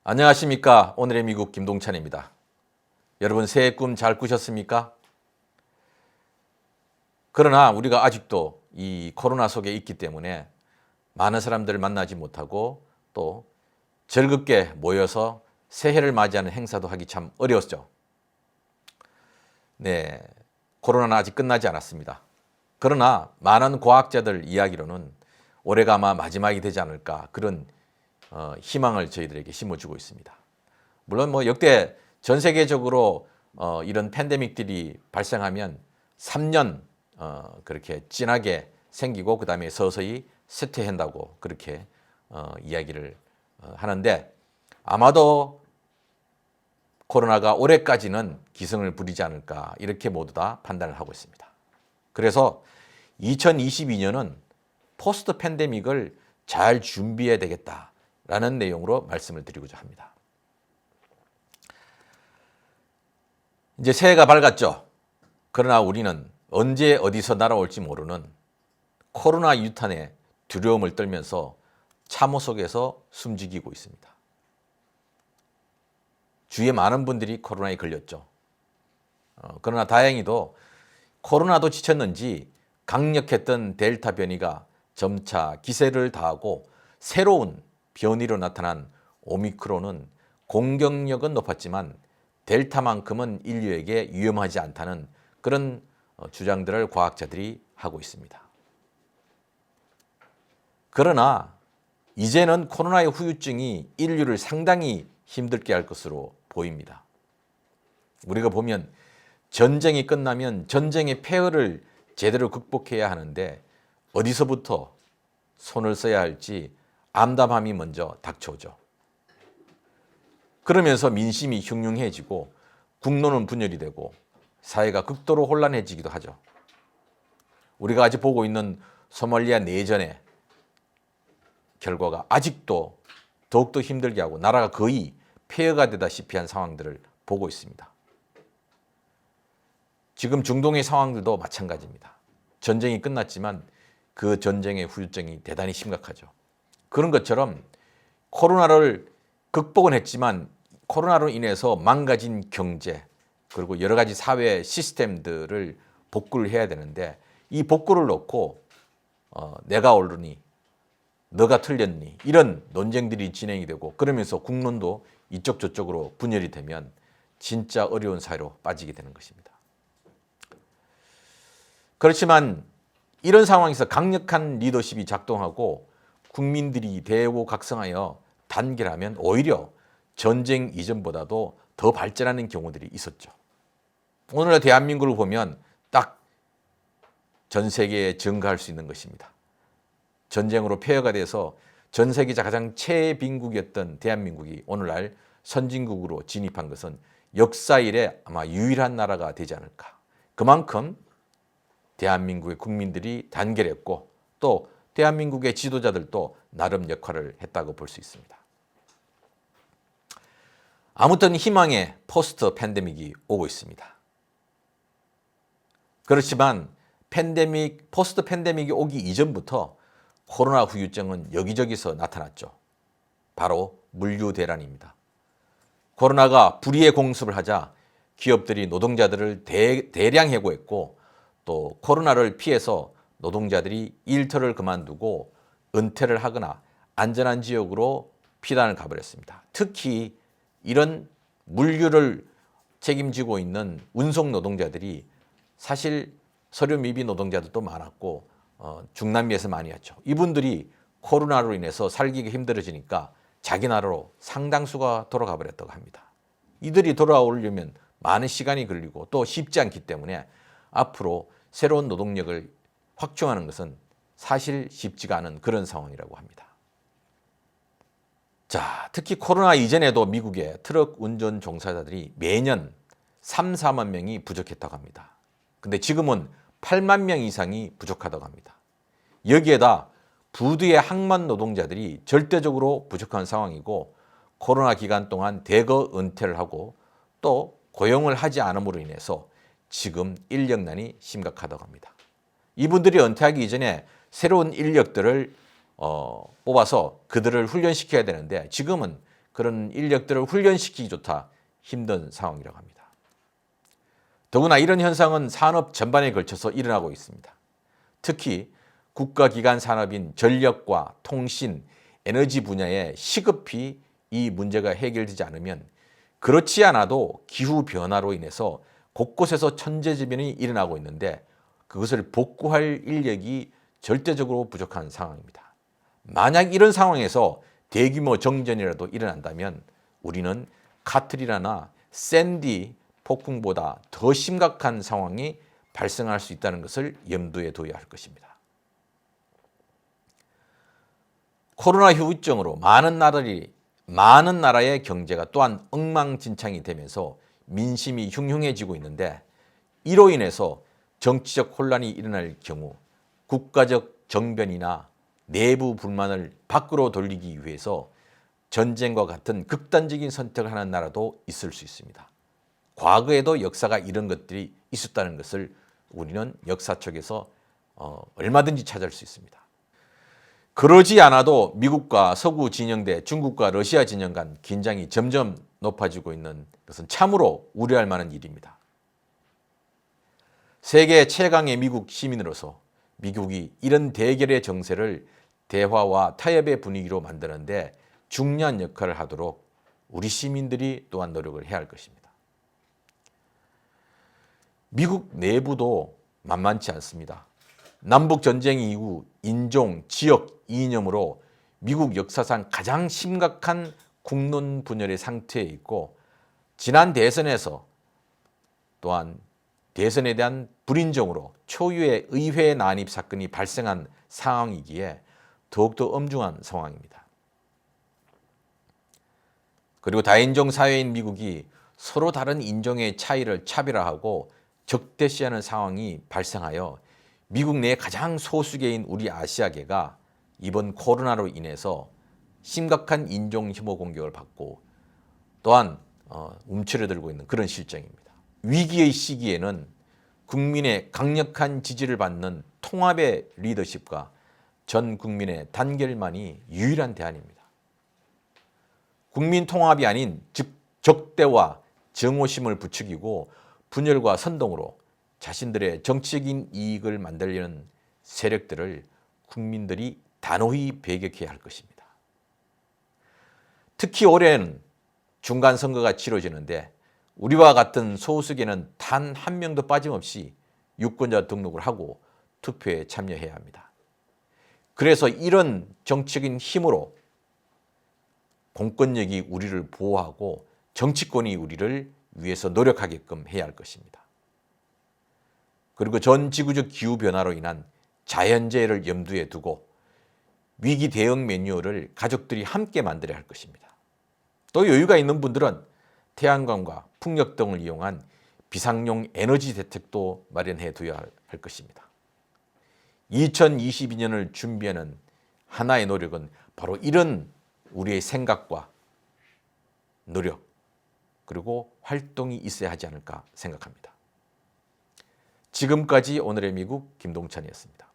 안녕하십니까. 오늘의 미국 김동찬입니다. 여러분 새해 꿈 잘 꾸셨습니까? 그러나 우리가 아직도 이 코로나 속에 있기 때문에 많은 사람들을 만나지 못하고 또 즐겁게 모여서 새해를 맞이하는 행사도 하기 참 어려웠죠. 네, 코로나는 아직 끝나지 않았습니다. 그러나 많은 과학자들 이야기로는 올해가 아마 마지막이 되지 않을까 그런 희망을 저희들에게 심어주고 있습니다. 물론 역대 전 세계적으로 이런 팬데믹들이 발생하면 3년 그렇게 진하게 생기고 그 다음에 서서히 쇠퇴한다고 그렇게 이야기를 하는데 아마도 코로나가 올해까지는 기승을 부리지 않을까 이렇게 모두 다 판단을 하고 있습니다. 그래서 2022년은 포스트 팬데믹을 잘 준비해야 되겠다라는 내용으로 말씀을 드리고자 합니다. 이제 새해가 밝았죠. 그러나 우리는 언제 어디서 날아올지 모르는 코로나 유탄에 두려움을 떨면서 참호 속에서 숨지기고 있습니다. 주위에 많은 분들이 코로나에 걸렸죠. 그러나 다행히도 코로나도 지쳤는지 강력했던 델타 변이가 점차 기세를 다하고 새로운 변이로 나타난 오미크론은 공격력은 높았지만 델타만큼은 인류에게 위험하지 않다는 그런 주장들을 과학자들이 하고 있습니다. 그러나 이제는 코로나의 후유증이 인류를 상당히 힘들게 할 것으로 보입니다. 우리가 보면 전쟁이 끝나면 전쟁의 폐허를 제대로 극복해야 하는데 어디서부터 손을 써야 할지 암담함이 먼저 닥쳐오죠. 그러면서 민심이 흉흉해지고 국론은 분열이 되고 사회가 극도로 혼란해지기도 하죠. 우리가 아직 보고 있는 소말리아 내전의 결과가 아직도 더욱더 힘들게 하고 나라가 거의 폐허가 되다시피 한 상황들을 보고 있습니다. 지금 중동의 상황들도 마찬가지입니다. 전쟁이 끝났지만 그 전쟁의 후유증이 대단히 심각하죠. 그런 것처럼 코로나를 극복은 했지만 코로나로 인해서 망가진 경제 그리고 여러 가지 사회 시스템들을 복구를 해야 되는데 이 복구를 놓고 내가 옳으니 너가 틀렸니 이런 논쟁들이 진행이 되고 그러면서 국론도 이쪽 저쪽으로 분열이 되면 진짜 어려운 사회로 빠지게 되는 것입니다. 그렇지만 이런 상황에서 강력한 리더십이 작동하고 국민들이 대오각성하여 단결하면 오히려 전쟁 이전보다도 더 발전하는 경우들이 있었죠. 오늘날 대한민국을 보면 딱 전 세계에 증가할 수 있는 것입니다. 전쟁으로 폐허가 돼서 전 세계에서 가장 최빈국이었던 대한민국이 오늘날 선진국으로 진입한 것은 역사 이래 아마 유일한 나라가 되지 않을까. 그만큼 대한민국의 국민들이 단결했고 또 대한민국의 지도자들도 나름 역할을 했다고 볼 수 있습니다. 아무튼 희망의 포스트 팬데믹이 오고 있습니다. 그렇지만 포스트 팬데믹이 오기 이전부터 코로나 후유증은 여기저기서 나타났죠. 바로 물류 대란입니다. 코로나가 불의의 공습을 하자 기업들이 노동자들을 대량 해고했고 또 코로나를 피해서 노동자들이 일터를 그만두고 은퇴를 하거나 안전한 지역으로 피난을 가버렸습니다. 특히 이런 물류를 책임지고 있는 운송 노동자들이 사실 서류 미비 노동자들도 많았고 중남미에서 많이 왔죠. 이분들이 코로나로 인해서 살기가 힘들어지니까 자기 나라로 상당수가 돌아가 버렸다고 합니다. 이들이 돌아오려면 많은 시간이 걸리고 또 쉽지 않기 때문에 앞으로 새로운 노동력을 확충하는 것은 사실 쉽지가 않은 그런 상황이라고 합니다. 자, 특히 코로나 이전에도 미국의 트럭 운전 종사자들이 매년 3, 4만 명이 부족했다고 합니다. 근데 지금은 8만 명 이상이 부족하다고 합니다. 여기에다 부두의 항만 노동자들이 절대적으로 부족한 상황이고 코로나 기간 동안 대거 은퇴를 하고 또 고용을 하지 않음으로 인해서 지금 인력난이 심각하다고 합니다. 이분들이 은퇴하기 이전에 새로운 인력들을 뽑아서 그들을 훈련시켜야 되는데 지금은 그런 인력들을 훈련시키기조차 힘든 상황이라고 합니다. 더구나 이런 현상은 산업 전반에 걸쳐서 일어나고 있습니다. 특히 국가기관 산업인 전력과 통신, 에너지 분야에 시급히 이 문제가 해결되지 않으면 그렇지 않아도 기후변화로 인해서 곳곳에서 천재지변이 일어나고 있는데 그것을 복구할 인력이 절대적으로 부족한 상황입니다. 만약 이런 상황에서 대규모 정전이라도 일어난다면 우리는 카트리나나 샌디 폭풍보다 더 심각한 상황이 발생할 수 있다는 것을 염두에 둬야 할 것입니다. 코로나 후유증으로 많은 나라의 경제가 또한 엉망진창이 되면서 민심이 흉흉해지고 있는데 이로 인해서 정치적 혼란이 일어날 경우 국가적 정변이나 내부 불만을 밖으로 돌리기 위해서 전쟁과 같은 극단적인 선택을 하는 나라도 있을 수 있습니다. 과거에도 역사가 이런 것들이 있었다는 것을 우리는 역사책에서 얼마든지 찾을 수 있습니다. 그러지 않아도 미국과 서구 진영 대 중국과 러시아 진영 간 긴장이 점점 높아지고 있는 것은 참으로 우려할 만한 일입니다. 세계 최강의 미국 시민으로서 미국이 이런 대결의 정세를 대화와 타협의 분위기로 만드는데 중요한 역할을 하도록 우리 시민들이 또한 노력을 해야 할 것입니다. 미국 내부도 만만치 않습니다. 남북전쟁 이후 인종, 지역 이념으로 미국 역사상 가장 심각한 국론 분열의 상태에 있고 지난 대선에서 또한 대선에 대한 불인정으로 초유의 의회 난입 사건이 발생한 상황이기에 더욱더 엄중한 상황입니다. 그리고 다인종 사회인 미국이 서로 다른 인종의 차이를 차별화하고 적대시하는 상황이 발생하여 미국 내 가장 소수계인 우리 아시아계가 이번 코로나로 인해서 심각한 인종 혐오 공격을 받고 또한 움츠러들고 있는 그런 실정입니다. 위기의 시기에는 국민의 강력한 지지를 받는 통합의 리더십과 전 국민의 단결만이 유일한 대안입니다. 국민 통합이 아닌 적대와 정오심을 부추기고 분열과 선동으로 자신들의 정치적인 이익을 만들려는 세력들을 국민들이 단호히 배격해야 할 것입니다. 특히 올해는 중간선거가 치러지는데 우리와 같은 소수계는 단 한 명도 빠짐없이 유권자 등록을 하고 투표에 참여해야 합니다. 그래서 이런 정치적인 힘으로 공권력이 우리를 보호하고 정치권이 우리를 위해서 노력하게끔 해야 할 것입니다. 그리고 전 지구적 기후변화로 인한 자연재해를 염두에 두고 위기 대응 매뉴얼을 가족들이 함께 만들어야 할 것입니다. 또 여유가 있는 분들은 태양광과 풍력 등을 이용한 비상용 에너지 대책도 마련해 둬야 할 것입니다. 2022년을 준비하는 하나의 노력은 바로 이런 우리의 생각과 노력 그리고 활동이 있어야 하지 않을까 생각합니다. 지금까지 오늘의 미국 김동찬이었습니다.